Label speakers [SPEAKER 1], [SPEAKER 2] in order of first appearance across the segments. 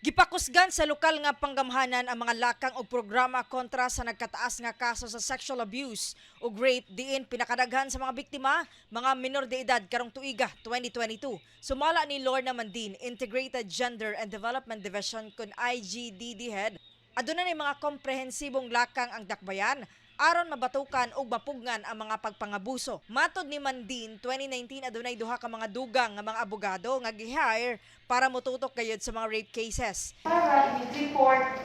[SPEAKER 1] Gipakusgan sa lokal nga panggamhanan ang mga lakang o programa kontra sa nagkataas nga kaso sa sexual abuse o rape diin pinakadaghan sa mga biktima, mga minor de edad karong tuiga 2022. Sumala ni Lorna Mandin, Integrated Gender and Development Division kun IGDD Head, aduna ni mga komprehensibong lakang ang dakbayan aron mabatukan ug mapugnan ang mga pagpangabuso. Matod ni Mandin, 2019 adunay duha ka mga dugang nga mga abogado nga gi-hire para motutok gayud sa mga rape cases.
[SPEAKER 2] Para i-report,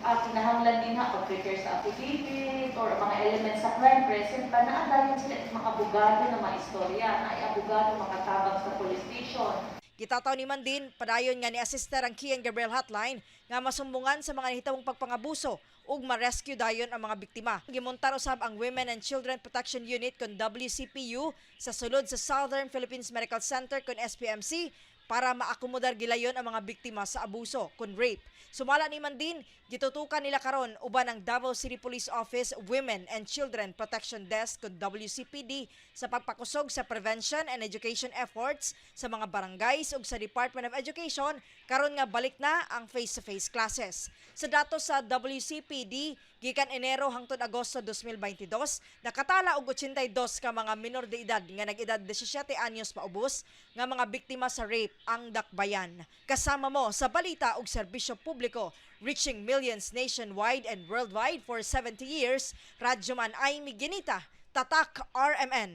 [SPEAKER 2] kinahanglan din pag-prepare sa affidavit or mga elements sa crime present pa na dahil sila mga abogado na mga istorya, na abogado makatabang sa police station.
[SPEAKER 1] Kitataw ni Mandin, padayon nga ni Asister ang Kian Gabriel Hotline nga masumbungan sa mga nahitawong pagpangabuso ug ma-rescue dayon ang mga biktima. Gimontar usab ang Women and Children Protection Unit kun WCPU sa sulod sa Southern Philippines Medical Center kun SPMC para maakomodar gilayon ang mga biktima sa abuso kun rape. Sumala ni Mandin, gitutukan nila karon uban ang Davao City Police Office Women and Children Protection Desk kun WCPD sa pagpakusog sa prevention and education efforts sa mga barangays ug sa Department of Education karon nga balik na ang face-to-face classes. Sa datos sa WCPD, gikan Enero hangtod Agosto 2022, nakatala og 82 ka mga minor de edad nga nag-edad 17 anyos paubos nga mga biktima sa rape ang dakbayan. Kasama mo sa balita ug serbisyo publiko, reaching millions nationwide and worldwide for 70 years, Radyo Man Aimee Ginita, Tatak RMN.